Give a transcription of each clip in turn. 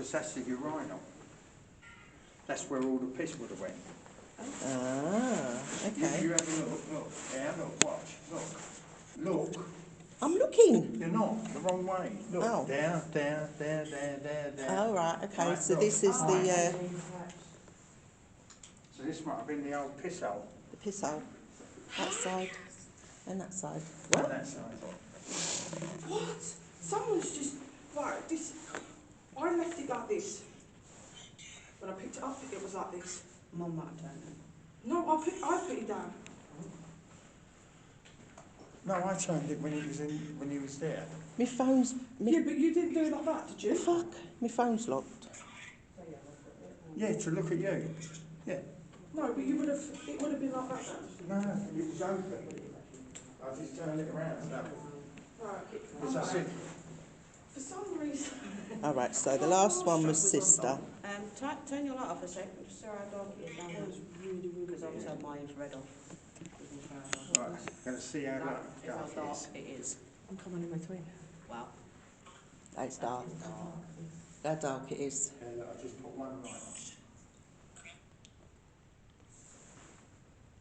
because that's the urinal. That's where all the piss would have went. Ah, okay. You have a look, yeah, look, watch, look. I'm looking. You're not, the wrong way. Look, Oh. down. Oh, right, okay, Right, so look. this is the So this might have been the old piss hole. the piss hole. That side and that side. On that side. What? Someone's just... Right, this... I left it like this. When I picked it up, it was like this. Mum might have done it. No, I put it down. No, I turned it when he was there. My phone's... Yeah, but you didn't do it like that, did The you? fuck? My phone's locked. Yeah, to look at you. Yeah. No, but you would have... It would have been like that then. No, it was open. I just turned it around. So. Right. As I said, For some reason... All right, so the last one was sister. Turn your light off a second, just see how dark it is down there. really Because I've turned my infrared off. right, going to see how dark Is how dark it is. it is. I'm coming in between. Wow. That's dark. How dark it is. Yeah, look, I just put one light on.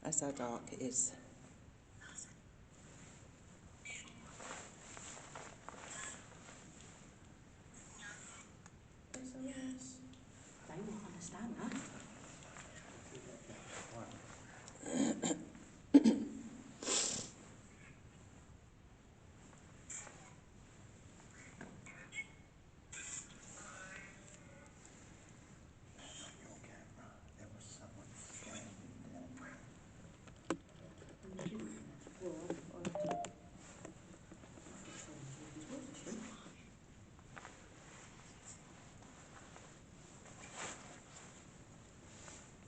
That's how dark it is. They might understand that. Your camera, there was someone standing down there.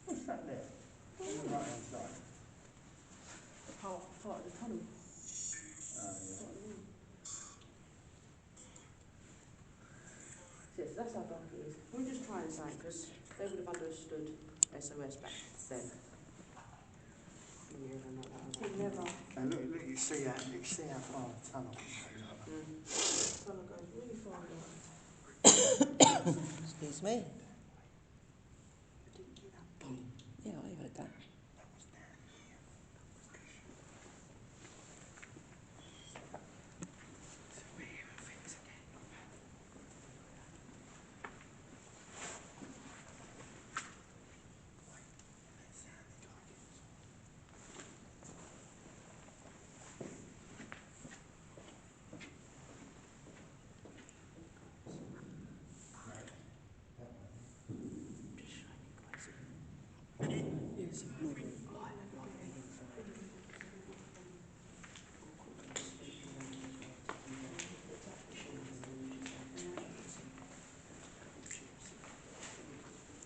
What's that there? On the right hand side. Part of the tunnel. Yes, that's how dark it is. We're just trying something because they would have understood SOS back then. Never. And look, you see how far the tunnel is. Tunnel goes really far down. Excuse me. Yeah, I heard that. Yes.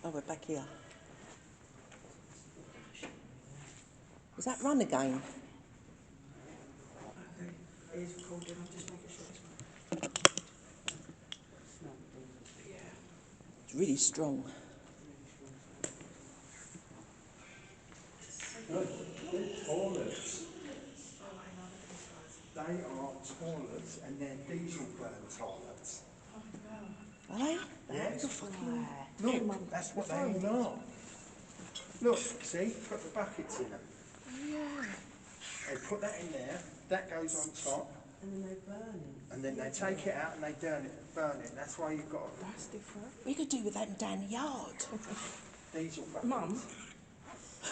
Oh, we're back here. Is that run again? Okay. It is recording. I'm just making sure it's right. Yeah. It's really strong. Look, they're toilets. They are toilets and they're diesel burn toilets. Are they? Yes. You're fucking... Look, that's what they all are. Look, see, put the buckets in them. Yeah. They put that in there, that goes on top, And then they burn it. and then they take it out and they burn it. That's why you've got That's different. We could do with them down the yard. diesel buckets. Mum,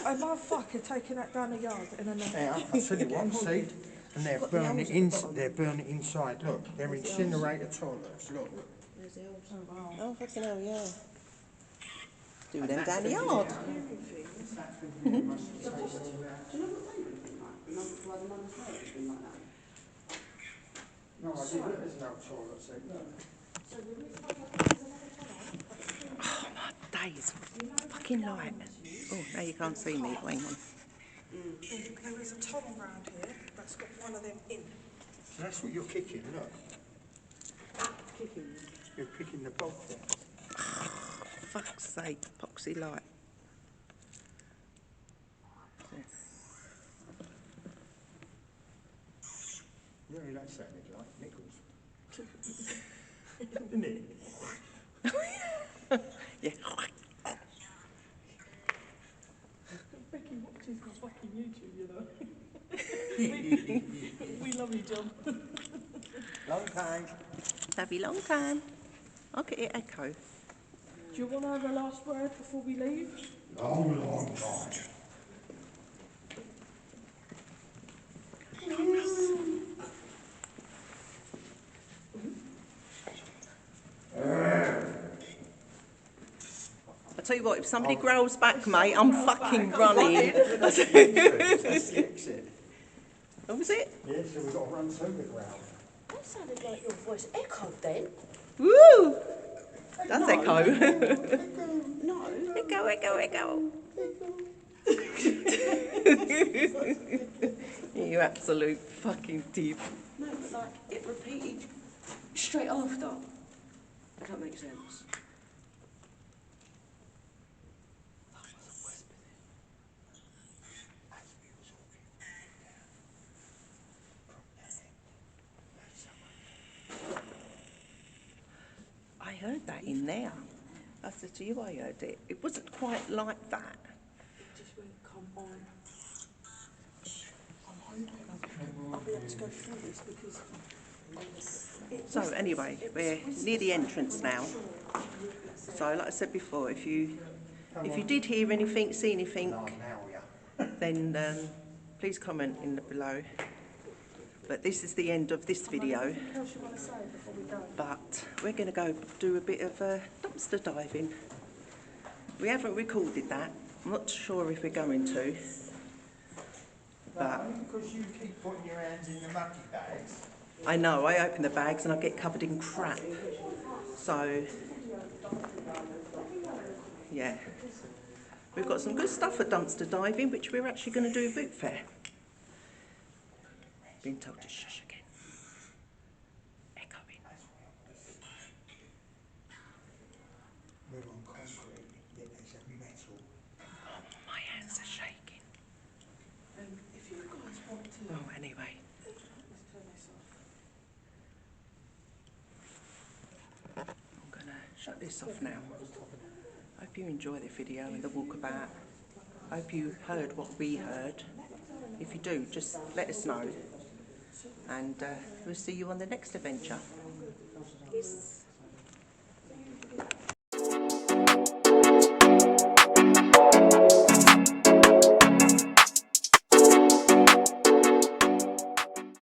a motherfucker taking that down the yard and then... Now, I'll tell you what, see, and they're burning it inside, look, they're incinerator toilets, look. There's the old. Oh, wow. Oh, fucking hell, yeah. Do And them that's down the gonna be yard. out. That's gonna be the most Do you know what they would have been like? You know why the mother's hair has been like that? No, I did, look, there's no toilet seat, look. So the reason why Oh, my days. Fucking light. Oh, now you can't see me. Hang on. There is a tunnel round here that's got one of them in. So that's what you're kicking, look. kicking you. You're picking the bolt there. Fuck's sake, epoxy light. You know, that sounded like Nichols. Didn't it? fucking YouTube, you know. we love you, John. Long time. Have you long time? I'll get it echo. Do you want to have a last word before we leave? Long time. I tell you what, if somebody growls back, mate, I'm fucking running. That's the exit. What was it? Yeah, so we've got to run through the ground. That sounded like your voice echoed then. Woo! That's echo. No. Echo, echo, echo. You absolute fucking div. No, but like it repeated straight after. If that makes sense. I heard that in there. I said to you, I heard it. It wasn't quite like that. It just went, come on. I'm hoping I'll be able to go through this because... So anyway, we're near the entrance now. So like I said before, if you did hear anything, see anything, No, now, yeah. then please comment in the below. But this is the end of this video. Anything else you want to say before we go? But we're going to go do a bit of dumpster diving. We haven't recorded that. I'm not sure if we're going to. But Only because you keep putting your hands in the mucky bags. I know, I open the bags and I get covered in crap. So, yeah. We've got some good stuff for dumpster diving, which we're actually going to do a boot fair. Being told to shush again. Echoing. We're on concrete, yet there's a metal. Oh, my hands are shaking. If you guys want to... Oh, anyway. Let's turn this off. I'm going to shut this off now. Hope you enjoy the video and the walkabout. Hope you heard what we heard. If you do, just let us know. And we'll see you on the next adventure. Yes.